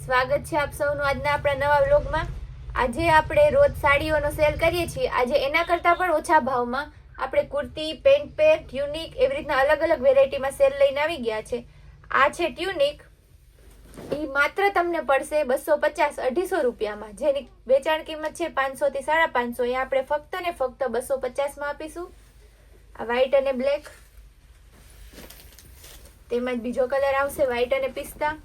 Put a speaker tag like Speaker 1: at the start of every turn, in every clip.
Speaker 1: સ્વાગત છે આપ સૌનું આજના આપણા નવા વ્લોગમાં। આજે આપણે રોજ સાડીઓનો સેલ કરીએ છીએ। આજે એના કરતાં પણ ઓછા ભાવમાં આપણે કુર્તી, પેન્ટ પેર, ટ્યુનિક એવી રીતના અલગ અલગ વેરાયટીમાં સેલ લઈને આવી ગયા છે। આ છે ટ્યુનિક, એ માત્ર તમને પડશે 250-250 રૂપિયામાં, જેની વેચાણ કિંમત છે 500 થી 550। એ આપણે ફક્ત ને ફક્ત 250માં આપીશું। આ વ્હાઈટ અને બ્લેક, તેમાં જ બીજો કલર આવશે વ્હાઈટ અને પિસ્તા,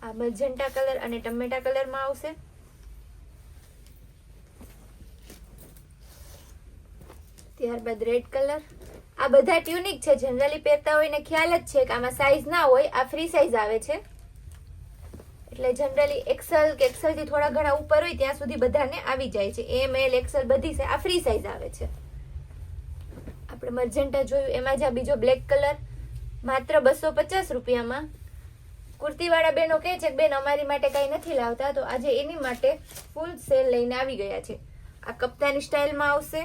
Speaker 1: આ મજેન્ટા કલર અને ટમેટા કલરમાં આવશે, ત્યારબાદ રેડ કલર। આ બધા ટ્યુનિક છે, જનરલી પહેરતા હોય ને ખ્યાલ જ છે કે આમાં સાઈઝ ના હોય, આ ફ્રી સાઈઝ આવે છે। એટલે જનરલી એક્સેલ કે એક્સેલ થી થોડા ઘણા ઉપર હોય ત્યાં સુધી બધાને આવી જાય છે। એમ એલ એક્સેલ બધી છે, આ ફ્રી સાઈઝ આવે છે। આપણે મજેન્ટા જોયું, એમાં જ આ બીજો બ્લેક કલર માત્ર 250 રૂપિયામાં। કુર્તી વાળા બહેનો કહે છે કે બેન અમારી માટે કઈ નથી લાવતા, તો આજે એની માટે ફૂલ સેલ લઈને આવી ગયા છે। આ કપ્તાની સ્ટાઇલમાં આવશે,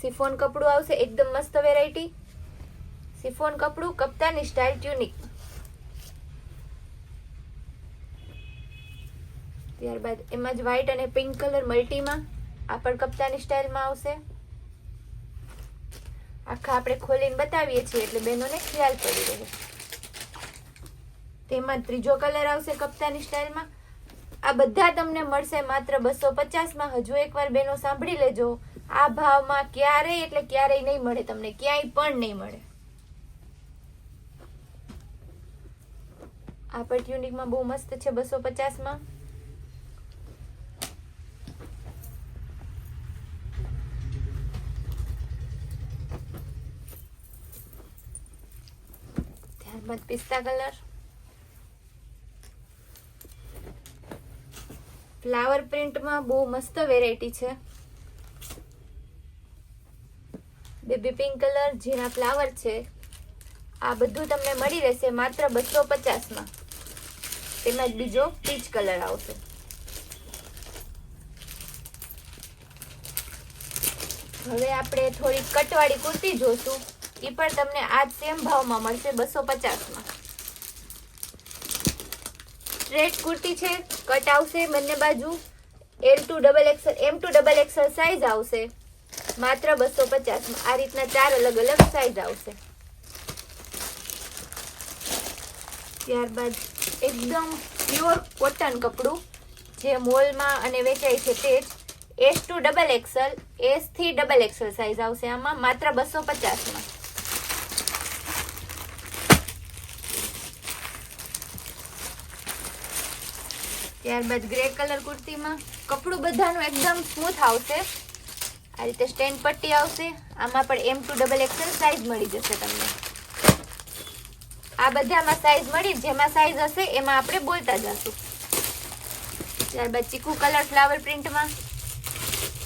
Speaker 1: સિફોન કપડું આવશે, એકદમ મસ્ત વેરાયટી, સિફોન કપડું કપ્તાની સ્ટાઇલ ટ્યુનિક। ત્યારબાદ એમાં જ વ્હાઈટ અને પિંક કલર મલ્ટીમાં, આ પણ કપ્તાની સ્ટાઇલમાં આવશે। આખા આપણે ખોલીને બતાવીએ છીએ એટલે બહેનોને ખ્યાલ પડી રહે। તેમાં ત્રીજો કલર આવશે કપ્તાની સ્ટાઇલમાં। આ બધા તમને મળશે માત્ર 250માં। હજુ એકવાર બહેનો સાંભળી લેજો, આ ભાવમાં ક્યારેય એટલે ક્યારેય નહીં મળે, તમને ક્યાંય પણ નહીં મળે। આ પણ ટ્યુનિકમાં બહુ મસ્ત છે 250માં। ત્યારબાદ પિસ્તા કલર, ફ્લાવર પ્રિન્ટમાં બહુ મસ્ત વેરાયટી છે। બેબી પિંક કલર, જેના ફ્લાવર છે, આ બધું તમને મળી રહેશે માત્ર 250માં। તેમાં જ બીજો પીચ કલર આવશે। હવે આપણે થોડી કટવાળી કુર્તી જોશું, એ પણ તમને આ જ સેમ ભાવમાં મળશે 250માં। સ્ટ્રેટ કુર્તી છે, કટ આવશે બંને બાજુ, M2XL સાઈઝ આવશે માત્ર 250માં। આ રીતના 4 અલગ અલગ સાઈઝ આવશે। ત્યારબાદ એકદમ પ્યોર કોટન કપડું, જે મોલમાં અને વેચાય છે તે જ, S2XL, S થી XXL સાઈઝ આવશે આમાં માત્ર 250માં। ત્યારબાદ ગ્રે કલર કુર્તીમાં કપડું બધાનું એકદમ સ્મૂથ આવશે। આ રીતે સ્ટેન્ડ પટ્ટી આવશે, આમાં પણ M2XL સાઈઝ મળી જશે તમને। આ બધામાં સાઈઝ મળી, જેમાં સાઈઝ હશે એમાં આપણે બોલતા જશું। ત્યારબાદ ચીકુ કલર ફ્લાવર પ્રિન્ટમાં,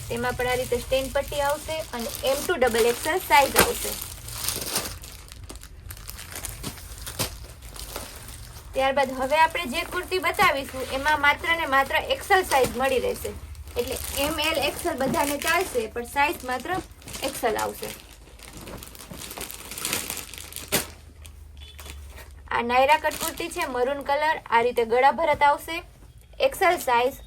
Speaker 1: તેમાં પણ આ રીતે સ્ટેન્ડ પટ્ટી આવશે અને M2XL સાઈઝ આવશે। ત્યારબાદ હવે આપણે જે કુર્તી બતાવીશું એમાં માત્ર ને માત્ર XL સાઈઝ મળી રહેશે, એટલે ML XL બધાને ચાલશે, પણ સાઈઝ માત્ર XL આવશે। આ નાયરા કટ કુર્તી છે, મરૂન કલર, આ રીતે ગળા ભરત આવશે, XL સાઈઝ।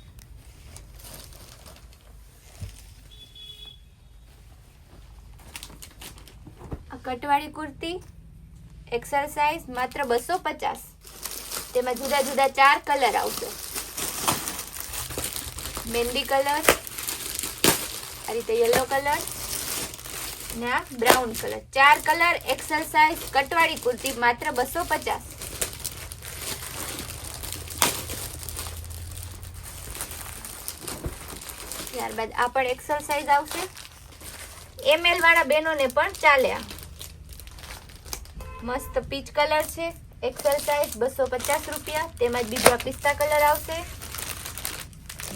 Speaker 1: આ કટવાળી કુર્તી XL સાઈઝ માત્ર 250। તેમાં જુદા જુદા 4 કલર આવશે, મહેંદી કલર, આ રીતે યલો કલર ને આ brown colour, 4 colour XL size કટવાળી કુર્તી માત્ર 250। ત્યારબાદ આ પણ XL સાઈઝ આવશે, ML વાળા બહેનોને પણ ચાલે। આ મસ્ત પીચ કલર છે, XL સાઈઝ 250 રૂપિયા। તેમાં જ બીજો પિસ્તા કલર આવશે,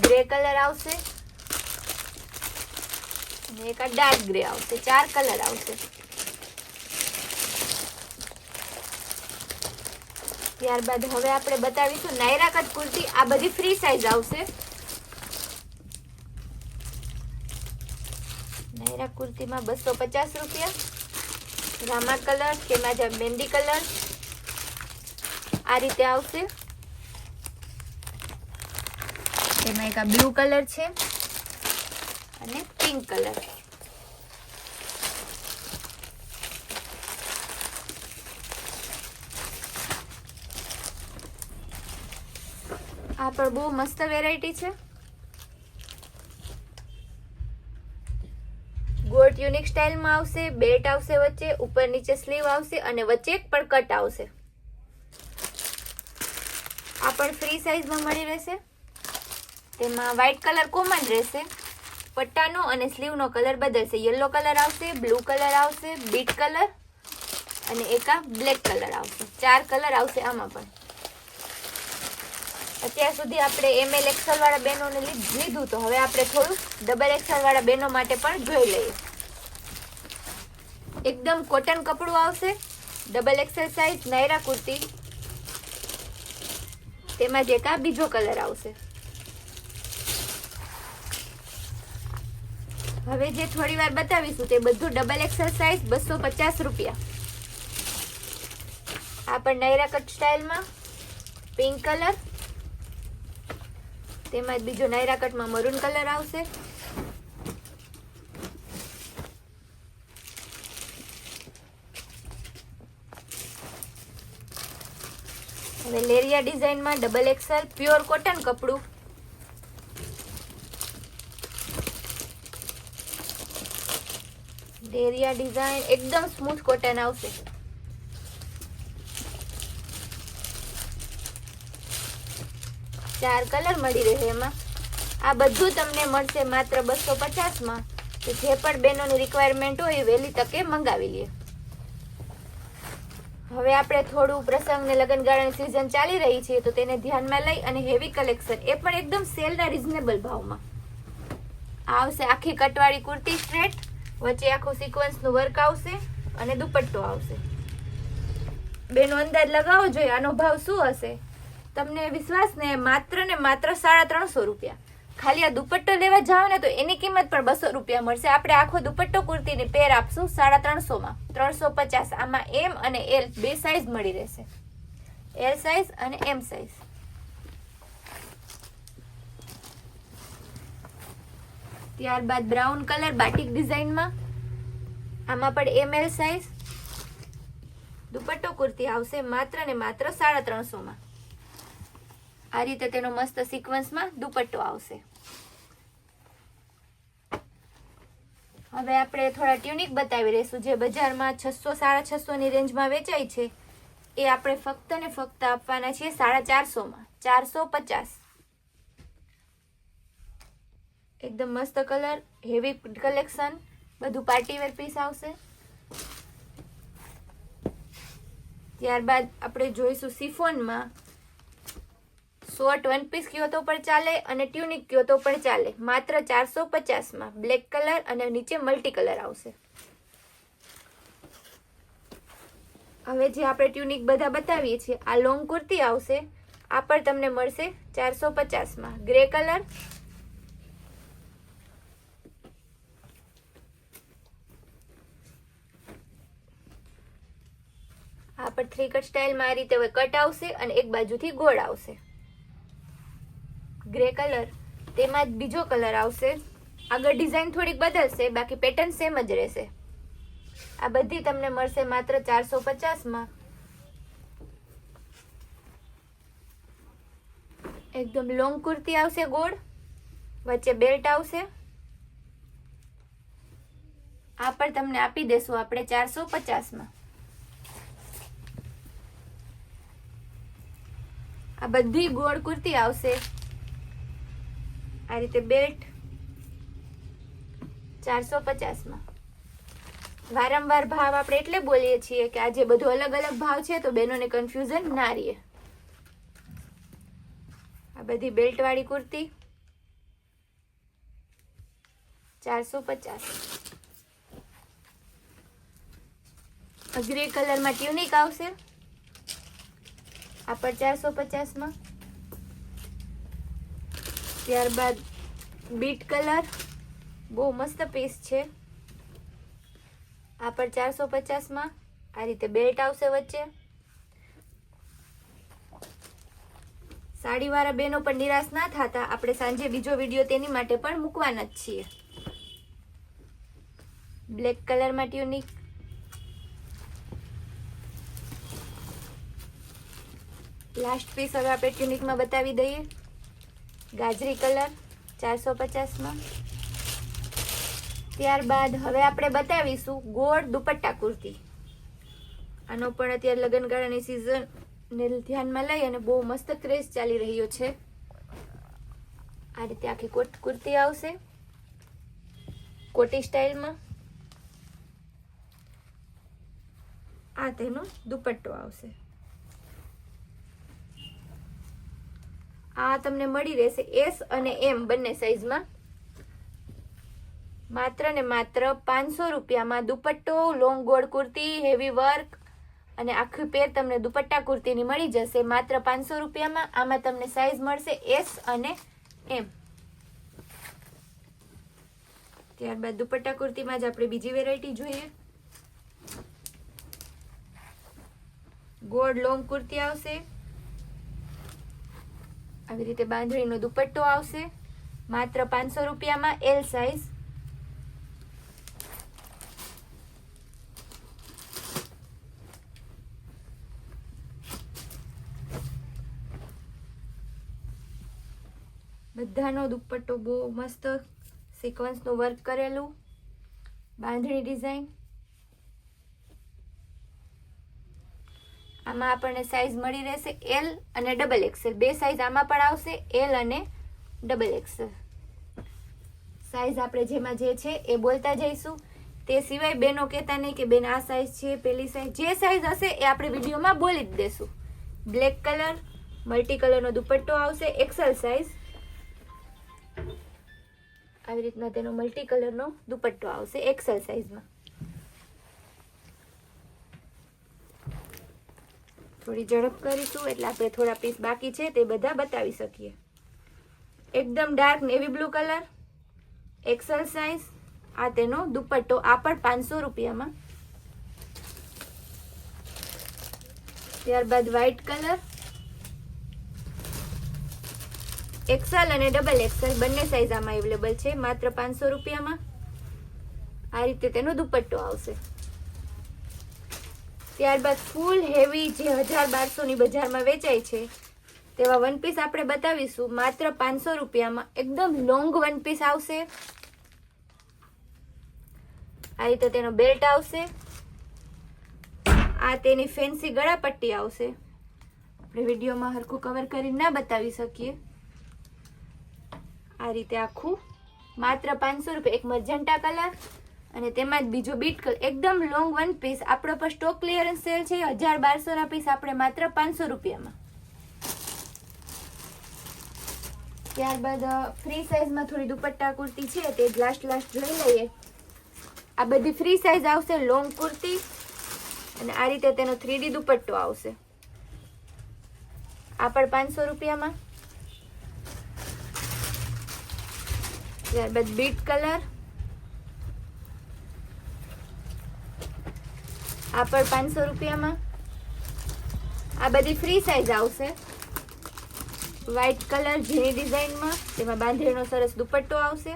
Speaker 1: ગ્રે કલર આવશે અને એક આ ડાર્ક ગ્રે આવશે, 4 કલર આવશે। ત્યારબાદ હવે આપણે બતાવીશું નાયરા કટ કુર્તી। આ બધી ફ્રી સાઈઝ આવશે। નાયરા કુર્તીમાં 250 રૂપિયા. રામા કલર કે માજા મહેંદી કલર આ રીતે આવશે. એમાં એક આ બ્લુ કલર છે અને પિંક કલર. આ પણ બહુ મસ્ત વેરાયટી છે. ગોળ યુનિક સ્ટાઇલમાં આવશે. બેલ્ટ આવશે વચ્ચે, ઉપર નીચે સ્લીવ આવશે અને વચ્ચે એક પણ કટ આવશે. આ પણ ફ્રી સાઈઝમાં મળી રહેશે. તેમાં વ્હાઈટ કલર કોમન રહેશે. પટ્ટાનો અને સ્લીવનો કલર બદલશે. યલો કલર આવશે, બ્લુ કલર આવશે, બીટ કલર અને એક આ બ્લેક કલર આવશે. 4 કલર આવશે આમાં પણ. અત્યાર સુધી આપણે ML XL વાળા બહેનોને લીધું, તો હવે આપણે થોડું XXL વાળા બહેનો માટે પણ જોઈ લઈએ. એકદમ કોટન કપડું આવશે. XXL size Naira kurti. તેમાં જે કા બીજો કલર આવશે. હવે જે થોડી વાર બતાવીશું તે બધું XXL સાઈઝ 250 રૂપિયા. આ પણ નાયરા કટ સ્ટાઇલમાં પિંક કલર. તેમાં બીજો નાયરા કટમાં મરૂન કલર આવશે. હવે લેરિયા ડિઝાઇનમાં XXL પ્યોર કોટન કપડું. લેરિયા ડિઝાઇન એકદમ સ્મૂથ કોટન આવશે. ચાર કલર મળી રહે એમાં. આ બધું તમને મળશે માત્ર 250 માં. તો જે પણ બહેનોની રિક્વાયરમેન્ટ હોય એ વહેલી તકે મંગાવી લે. હવે આપણે થોડું પ્રસંગ ને લગ્નગાળાની સિઝન ચાલી રહી છે, તો તેને ધ્યાનમાં લઈ અને હેવી કલેક્શન, એ પણ એકદમ સેલના રીઝનેબલ ભાવમાં આવશે. આખી કટવાળી કુર્તી સ્ટ્રેટ, વચ્ચે આખું સિક્વન્સનું વર્ક આવશે અને દુપટ્ટો આવશે. બેનો અંદાજ લગાવો જોઈએ આનો ભાવ શું હશે. તમને વિશ્વાસ ને માત્ર 350 રૂપિયા. ખાલી આ દુપટ્ટો લેવા જાવ ને તો એની કિંમત પણ 200 રૂપિયા મળશે. આપણે આખો દુપટ્ટો કુર્તીની પેર આપશું 350 માં. 350. આમાં M અને L બે સાઈઝ મળી રહેશે. L સાઈઝ અને M સાઈઝ. ત્યારબાદ બ્રાઉન કલર બાટિક ડિઝાઇનમાં. આમાં પણ ML સાઈઝ. દુપટ્ટો કુર્તી આવશે માત્ર 350 માં. આ રીતે તેનો મસ્ત સિક્વન્સમાં દુપટ્ટો આવશે. હવે આપણે થોડા ટ્યુનિક બતાવી રહીશું જે બજારમાં 600-650 ની રેન્જમાં વેચાય છે. એ આપણે ફક્ત ને ફક્ત આપવાના છીએ 450 માં. 450. એકદમ મસ્ત કલર, હેવી કલેક્શન, બધું પાર્ટીવેર પીસ આવશે. ત્યારબાદ આપણે જોઈશું સિફોનમાં. શોર્ટ વન પીસ કયો તો પણ ચાલે અને ટ્યુનિક કયો તો પણ ચાલે. માત્ર 450 માં. બ્લેક કલર અને નીચે મલ્ટી કલર આવશે. હવે જે આપણે ટ્યુનિક બધા બતાવીએ છીએ, આ લોંગ કુર્તી આવશે. આ પણ તમને મળશે 450 માં. Grey colour. આ પણ 3 કટ સ્ટાઇલમાં આ રીતે કટ આવશે અને એક બાજુથી ગોળ આવશે. Grey colour. તેમાં જ બીજો કલર આવશે. આગળ ડિઝાઇન થોડીક બદલશે, બાકી પેટર્ન સેમ જ રહેશે. આ બધી તમને મળશે માત્ર 450 માં. એકદમ લોંગ કુર્તી આવશે ગોળ, વચ્ચે બેલ્ટ આવશે. આ પણ તમને આપી દેશું આપણે 450 માં. આ બધી ગોળ કુર્તી આવશે. આ રીતે બેલ્ટ 450 માં. વારંવાર ભાવ આપણે એટલે બોલીએ છીએ કે આજે બધું અલગ અલગ ભાવ છે તો બહેનોને કન્ફ્યુઝન ના રહે. આ બધી બેલ્ટ વાળી કુર્તી 450. ગ્રે કલરમાં ટ્યુનિક આવશે. આ પણ 450 માં. ત્યારબાદ બીટ કલર, બહુ મસ્ત પીસ છે. આ પર 450 આ રીતે બેલ્ટ આવશે વચ્ચે. સાડીવાળા બહેનો પણ નિરાશ ના થતા, આપણે સાંજે બીજો વિડીયો તેની માટે પણ મૂકવાના જ છીએ. બ્લેક કલરમાં ટ્યુનિક. લાસ્ટ પીસ હવે આપણે ટ્યુનિકમાં બતાવી દઈએ. ગાજરી કલર 450. ત્યારબાદ હવે આપણે બતાવીશું ગોળ દુપટ્ટા કુર્તી. આનો પણ અત્યારે લગ્નગાળાની સિઝન ને ધ્યાનમાં લઈ અને બહુ મસ્ત ક્રેઝ ચાલી રહ્યો છે. આ રીતે આખી કુર્તી આવશે કોટી સ્ટાઇલમાં. આ તેનો દુપટ્ટો આવશે. આ તમને મળી રહેશે S અને M બંને સાઈઝમાં. માત્ર ને માત્ર 500 રૂપિયામાં દુપટ્ટો, લોંગ ગોળ કુર્તી, હેવી વર્ક અને આખી પેર તમને દુપટ્ટા કુર્તીની મળી જશે માત્ર 500 રૂપિયામાં. આમાં તમને સાઈઝ મળશે S અને M. ત્યારબાદ દુપટ્ટા કુર્તીમાં જ આપણે બીજી વેરાયટી જોઈએ. ગોળ લોંગ કુર્તી આવશે. આવી રીતે બાંધણીનો દુપટ્ટો આવશે માત્ર 500 રૂપિયામાં, L સાઈઝ. બધાનો દુપટ્ટો બહુ મસ્ત સિક્વન્સનું વર્ક કરેલું, બાંધણી ડિઝાઇન. આમાં આપણને સાઈઝ મળી રહેશે L અને XXL. બે સાઈઝ આમાં પણ આવશે, L અને XXL. સાઈઝ આપણે જેમાં જે છે એ બોલતા જઈશું. તે સિવાય બેનો કહેતા નહીં કે બેન આ સાઈઝ છે, પેલી સાઈઝ. જે સાઈઝ હશે એ આપણે વિડીયોમાં બોલી જ દેશું. બ્લેક કલર, મલ્ટી કલરનો દુપટ્ટો આવશે, XL સાઈઝ. આવી રીતના તેનો મલ્ટી કલરનો દુપટ્ટો આવશે XL સાઈઝમાં. થોડી ઝડપ કરીશું એટલે આપણે થોડા પીસ બાકી છે તે બધા બતાવી શકીએ. એકદમ dark navy blue colour, XL size. આ તેનો દુપટ્ટો, આ પણ 500 રૂપિયામાં. ત્યારબાદ વ્હાઈટ કલર, XL અને XXL બંને સાઈઝ આમાં અવેલેબલ છે માત્ર 500 રૂપિયામાં. આ રીતે તેનો દુપટ્ટો આવશે. ત્યારબાદ ફૂલ હેવી જે 1000-1200 ની બજારમાં વેચાય છે તેવા વન પીસ આપણે બતાવીશું માત્ર 500 રૂપિયામાં. એકદમ લોંગ વન પીસ આવશે. આ રીતે તેનો બેલ્ટ આવશે. આ તેની ફેન્સી ગળાપટ્ટી આવશે. આપણે વિડીયોમાં હરખું કવર કરીને ના બતાવી શકીએ. આ રીતે આખું માત્ર 500 રૂપિયા. એક મજન્ટા કલર અને તેમાં જ બીજો બીટ કલર. એકદમ લોંગ વન પીસ. આપણો પર સ્ટોક ક્લિયરન્સ સેલ છે. 1000-1200 ના પીસ આપણે માત્ર 500 રૂપિયામાં. ત્યારબાદ ફ્રી સાઈઝમાં થોડી દુપટ્ટા કુર્તી છે તે લાસ્ટ લઈ લઈએ. આ બધી ફ્રી સાઈઝ આવશે. લોંગ કુર્તી અને આ રીતે તેનો 3D દુપટ્ટો આવશે. આ પણ 500 રૂપિયામાં. ત્યારબાદ બીટ કલર, આ પણ 500 રૂપિયામાં. આ બધી ફ્રી સાઈઝ આવશે. વ્હાઈટ કલર ઝીણી ડિઝાઇનમાં, તેમાં બાંધણીનો સરસ દુપટ્ટો આવશે.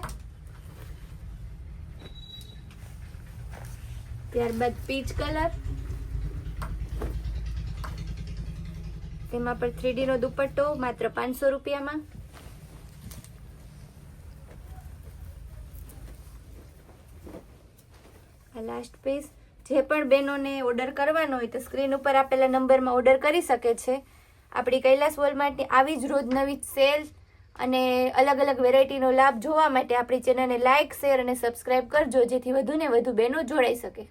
Speaker 1: ત્યારબાદ પીચ કલર, તેમાં પણ 3D નો દુપટ્ટો માત્ર 500 રૂપિયામાં. આ લાસ્ટ પીસ. જે પણ બહેનોને ઓર્ડર કરવાનો હોય તો સ્ક્રીન ઉપર આપેલા નંબરમાં ઓર્ડર કરી શકે છે. આપણી કૈલાસ વોલમાર્ટની આવી જ રોજ નવી સેલ અને અલગ અલગ વેરાયટીનો લાભ જોવા માટે આપણી ચેનલને લાઇક, શેર અને સબસ્ક્રાઇબ કરજો, જેથી વધુ ને વધુ બહેનો જોડાઈ શકે.